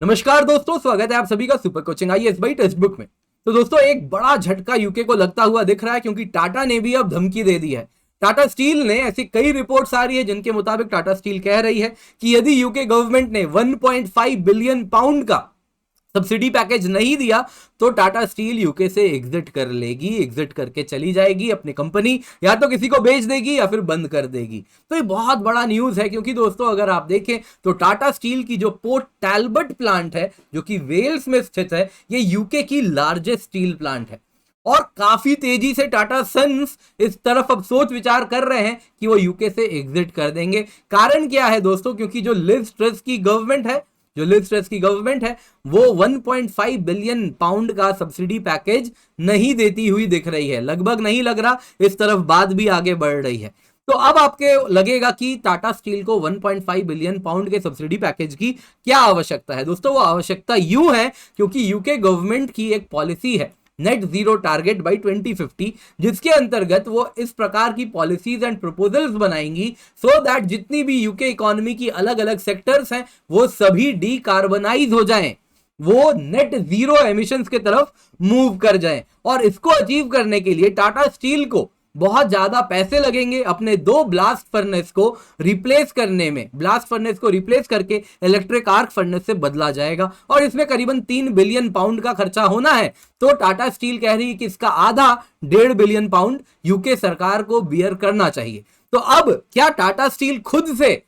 नमस्कार दोस्तों, स्वागत है आप सभी का super coaching IAS by text book में। तो दोस्तों एक बड़ा झटका यूके को लगता हुआ दिख रहा है क्योंकि टाटा ने भी अब धमकी दे दी है। टाटा स्टील ने ऐसी कई रिपोर्ट्स आ रही है जिनके मुताबिक टाटा स्टील कह रही है कि यदि यूके गवर्नमेंट ने 1.5 बिलियन पाउंड का सब्सिडी पैकेज नहीं दिया तो टाटा स्टील यूके से एग्जिट कर लेगी, एग्जिट करके चली जाएगी, अपनी कंपनी या तो किसी को बेच देगी या फिर बंद कर देगी। तो ये बहुत बड़ा न्यूज है क्योंकि दोस्तों अगर आप देखें तो टाटा स्टील की जो पोर्ट टैलबर्ट प्लांट है जो कि वेल्स में स्थित है, ये यूके की लार्जेस्ट स्टील प्लांट है और काफी तेजी से टाटा सन्स इस तरफ अब सोच विचार कर रहे हैं कि वो यूके से एग्जिट कर देंगे। कारण क्या है दोस्तों? क्योंकि जो लिज ट्रस की गवर्नमेंट है वो 1.5 बिलियन पाउंड का सब्सिडी पैकेज नहीं देती हुई दिख रही है। लगभग नहीं लग रहा, इस तरफ बात भी आगे बढ़ रही है। तो अब आपके लगेगा कि टाटा स्टील को 1.5 बिलियन पाउंड के सब्सिडी पैकेज की क्या आवश्यकता है? दोस्तों वो आवश्यकता यूं है क्योंकि यूके गवर्नमेंट की एक पॉलिसी है नेट जीरो टारगेट बाई 2050, जिसके अंतर्गत वो इस प्रकार की पॉलिसीज एंड प्रपोजल्स बनाएंगी सो दैट जितनी भी यूके इकोनॉमी की अलग अलग सेक्टर्स हैं वो सभी डीकार्बनाइज हो जाएं, वो नेट जीरो एमिशंस के तरफ मूव कर जाएं। और इसको अचीव करने के लिए टाटा स्टील को बहुत ज्यादा पैसे लगेंगे अपने दो ब्लास्ट फर्नेस को रिप्लेस करने में। ब्लास्ट फर्नेस को रिप्लेस करके इलेक्ट्रिक आर्क फर्नेस से बदला जाएगा और इसमें करीबन 3 बिलियन पाउंड का खर्चा होना है। तो टाटा स्टील कह रही है कि इसका आधा 1.5 बिलियन पाउंड यूके सरकार को बियर करना चाहिए। तो अब क्या टाटा स्टील खुद से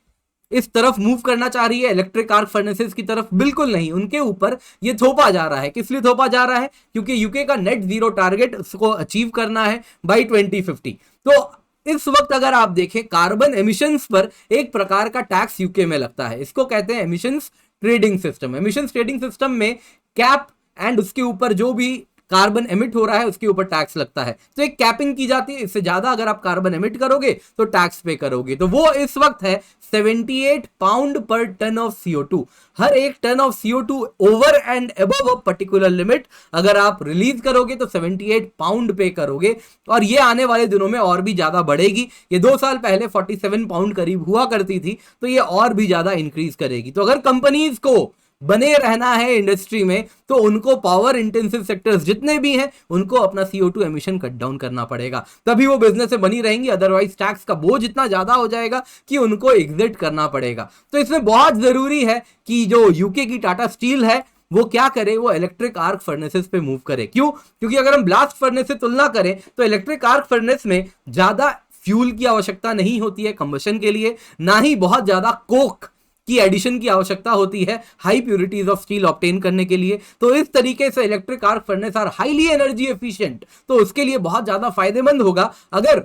इस तरफ मूव करना चाह रही है इलेक्ट्रिक आर्क फर्नेसेस की तरफ? बिल्कुल नहीं, उनके ऊपर ये थोपा जा रहा है। किस लिए थोपा जा रहा है? क्योंकि यूके का नेट जीरो टारगेट उसको अचीव करना है बाय 2050। तो इस वक्त अगर आप देखें कार्बन एमिशंस पर एक प्रकार का टैक्स यूके में लगता है, इसको कहते हैं emissions trading system. Emissions trading system में कैप एंड उसके ऊपर जो भी कार्बन एमिट हो रहा है उसके ऊपर टैक्स लगता है। तो एक कैपिंग की जाती है, इससे ज्यादा अगर आप कार्बन एमिट करोगे तो टैक्स पे करोगे। तो वो इस वक्त है 78 पाउंड पर टन ऑफ CO2। हर एक ton of CO2 over and above a particular limit अगर आप रिलीज करोगे तो 78 पाउंड पे करोगे और ये आने वाले दिनों में और भी ज्यादा बढ़ेगी। ये 2 साल पहले 47 पाउंड करीब हुआ करती थी, तो ये और भी ज्यादा इंक्रीज करेगी। तो अगर कंपनीज को बने रहना है इंडस्ट्री में तो उनको पावर इंटेंसिव सेक्टर्स जितने भी हैं उनको अपना CO2 एमिशन कट डाउन करना पड़ेगा, तभी वो बिजनेस से बनी रहेंगी। अदरवाइज टैक्स का बोझ इतना ज्यादा हो जाएगा कि उनको एग्जिट करना पड़ेगा। तो इसमें बहुत जरूरी है कि जो यूके की टाटा स्टील है वो क्या करे, वो इलेक्ट्रिक आर्क फर्नेसेस पे मूव करे। क्यों? क्योंकि अगर हम ब्लास्ट फर्नेस से तुलना करें तो इलेक्ट्रिक आर्क फर्नेस में ज्यादा फ्यूल की आवश्यकता नहीं होती है कंबशन के लिए, ना ही बहुत ज्यादा कोक की एडिशन की आवश्यकता होती है high purities of steel obtain करने के लिए। तो इस तरीके से electric arc furnace are highly energy efficient, तो उसके लिए बहुत ज्यादा फायदेमंद होगा अगर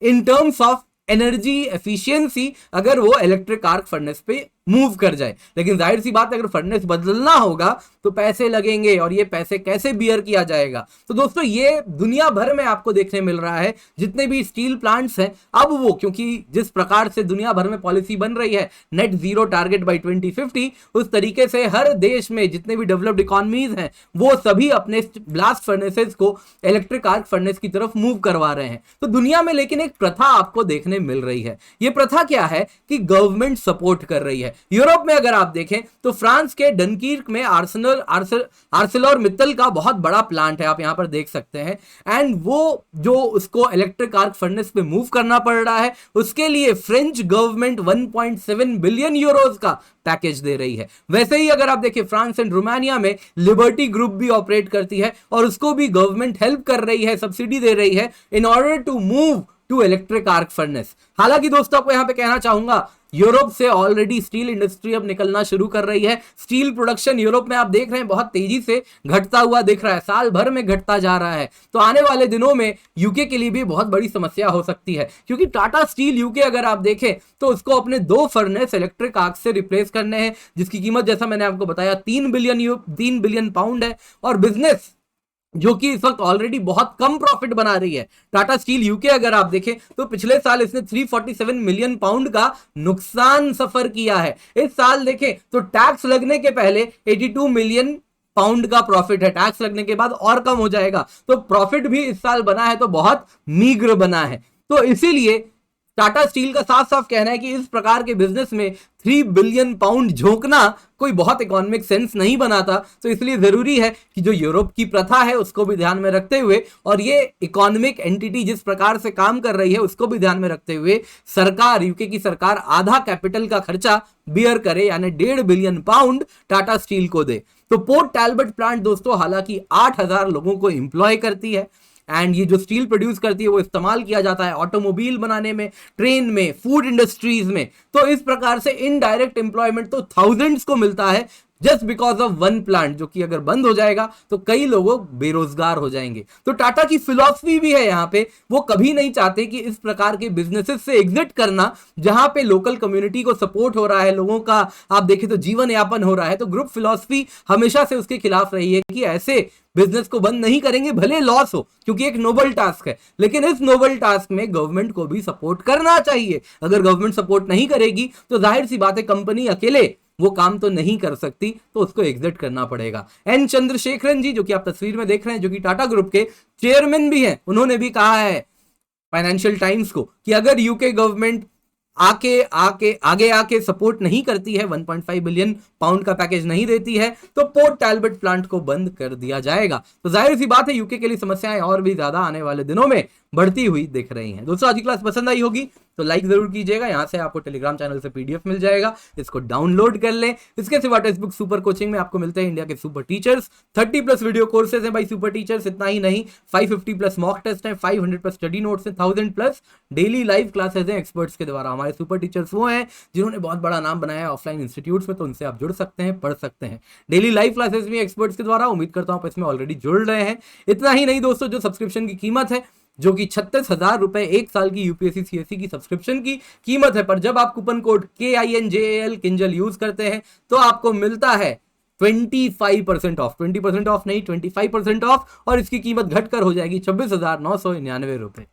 in terms of energy efficiency अगर वो इलेक्ट्रिक आर्क फर्नेस पे मूव कर जाए। लेकिन जाहिर सी बात है अगर फर्नेस बदलना होगा तो पैसे लगेंगे और ये पैसे कैसे बियर किया जाएगा? तो दोस्तों ये दुनिया भर में आपको देखने मिल रहा है जितने भी स्टील प्लांट्स हैं अब वो, क्योंकि जिस प्रकार से दुनिया भर में पॉलिसी बन रही है नेट जीरो टारगेट बाय 2050, उस तरीके से हर देश में जितने भी डेवलप्ड इकोनॉमीज हैं वो सभी अपने ब्लास्ट फर्नेसेस को इलेक्ट्रिक आर्क फर्नेस की तरफ मूव करवा रहे हैं। तो दुनिया में लेकिन एक प्रथा आपको देखने मिल रही है। ये प्रथा क्या है कि गवर्नमेंट सपोर्ट कर रही है। यूरोप में अगर आप देखें तो फ्रांस के डनकीर्क में आर्सेलर मित्तल का बहुत बड़ा प्लांट है, आप यहां पर देख सकते हैं। एंड वो जो उसको इलेक्ट्रिक आर्क फर्नेस पे मूव करना पड़ रहा है उसके लिए फ्रेंच गवर्नमेंट 1.7 बिलियन यूरोज का पैकेज दे रही है। वैसे ही अगर आप देखें फ्रांस एंड रोमानिया में लिबर्टी ग्रुप भी ऑपरेट करती है और उसको भी गवर्नमेंट हेल्प कर रही है, सब्सिडी दे रही है in order to move to electric arc furnace. हालांकि दोस्तों आपको यहां पे कहना चाहूंगा यूरोप से ऑलरेडी स्टील इंडस्ट्री अब निकलना शुरू कर रही है। स्टील प्रोडक्शन यूरोप में आप देख रहे हैं बहुत तेजी से घटता हुआ दिख रहा है, साल भर में घटता जा रहा है। तो आने वाले दिनों में यूके के लिए भी बहुत बड़ी समस्या हो सकती है क्योंकि टाटा स्टील यूके अगर आप देखें तो उसको अपने 2 फर्नेस इलेक्ट्रिक आर्क से रिप्लेस करने हैं जिसकी कीमत जैसा मैंने आपको बताया 3 बिलियन पाउंड है। और बिजनेस जो कि इस वक्त ऑलरेडी बहुत कम प्रॉफिट बना रही है, टाटा स्टील यूके अगर आप देखें तो पिछले साल इसने 347 मिलियन पाउंड का नुकसान सफर किया है। इस साल देखें तो टैक्स लगने के पहले 82 मिलियन पाउंड का प्रॉफिट है, टैक्स लगने के बाद और कम हो जाएगा। तो प्रॉफिट भी इस साल बना है तो बहुत मीग्र बना है। तो इसीलिए टाटा स्टील का साफ साफ कहना है कि इस प्रकार के बिजनेस में 3 बिलियन पाउंड झोंकना कोई बहुत इकोनॉमिक सेंस नहीं बनाता। तो इसलिए जरूरी है कि जो यूरोप की प्रथा है उसको भी ध्यान में रखते हुए और ये इकोनॉमिक एंटिटी जिस प्रकार से काम कर रही है उसको भी ध्यान में रखते हुए सरकार, यूके की सरकार आधा कैपिटल का खर्चा बियर करे, यानी 1.5 बिलियन पाउंड टाटा स्टील को दे। तो पोर्ट टैलबर्ट प्लांट दोस्तों हालांकि 8,000 लोगों को एम्प्लॉय करती है एंड ये जो स्टील प्रोड्यूस करती है वो इस्तेमाल किया जाता है ऑटोमोबाइल बनाने में, ट्रेन में, फूड इंडस्ट्रीज में। तो इस प्रकार से इनडायरेक्ट एम्प्लॉयमेंट तो थाउजेंड्स को मिलता है just because of one plant, जो कि अगर बंद हो जाएगा तो कई लोग बेरोजगार हो जाएंगे। तो टाटा की फिलॉसफी भी है यहां पे, वो कभी नहीं चाहते कि इस प्रकार के बिजनेसेस से एग्जिट करना जहां पे लोकल कम्युनिटी को सपोर्ट हो रहा है, लोगों का आप देखें तो जीवन यापन हो रहा है। तो ग्रुप फिलॉसफी हमेशा से उसके खिलाफ रही है कि ऐसे बिजनेस को बंद नहीं करेंगे, भले लॉस हो, क्योंकि एक नोबल टास्क है, लेकिन इस नोबल टास्क में गवर्नमेंट को भी सपोर्ट करना चाहिए। अगर गवर्नमेंट सपोर्ट नहीं करेगी तो जाहिर सी बात है कंपनी अकेले वो काम तो नहीं कर सकती, तो उसको एग्जिट करना पड़ेगा। एन चंद्रशेखरन जी, जो कि आप तस्वीर में देख रहे हैं, जो कि टाटा ग्रुप के चेयरमैन भी हैं, उन्होंने भी कहा है फाइनेंशियल टाइम्स को कि अगर यूके गवर्नमेंट आगे आके सपोर्ट नहीं करती है, 1.5 बिलियन पाउंड का पैकेज नहीं देती है, तो पोर्ट टैलबर्ट प्लांट को बंद कर दिया जाएगा। तो जाहिर सी बात है यूके के लिए समस्याएं और भी ज्यादा आने वाले दिनों में बढ़ती हुई दिख रही हैं। दोस्तों आज की क्लास पसंद आई होगी तो लाइक जरूर कीजिएगा। यहां से आपको टेलीग्राम चैनल से पीडीएफ मिल जाएगा, इसको डाउनलोड कर लें। इसके सिवा टेक्स्टबुक सुपर कोचिंग में आपको मिलते हैं इंडिया के सुपर टीचर्स, 30+ वीडियो कोर्सेज हैं भाई सुपर टीचर्स। इतना ही नहीं, 550+ मॉक टेस्ट हैं, 500+ स्टडी नोट्स हैं, 1000+ डेली लाइव क्लासेज हैं एक्सपर्ट्स के द्वारा। हमारे सुपर टीचर्स वो हैं जिन्होंने बहुत बड़ा नाम बनाया है ऑफलाइन इंस्टीट्यूट्स में, तो उनसे आप जुड़ सकते हैं, पढ़ सकते हैं। डेली लाइव क्लासेस भी एक्सपर्ट्स के द्वारा, उम्मीद करता हूं आप इसमें ऑलरेडी जुड़ रहे हैं। इतना ही नहीं दोस्तों, जो सब्सक्रिप्शन की कीमत है, जो कि 36,000 रुपए एक साल की यूपीएससी सीएससी की सब्सक्रिप्शन की कीमत है, पर जब आप coupon code KINJAL Kinjal use करते हैं तो आपको मिलता है 25% ऑफ, 20% ऑफ नहीं 25% ऑफ, और इसकी कीमत घटकर हो जाएगी 26,999 रुपए।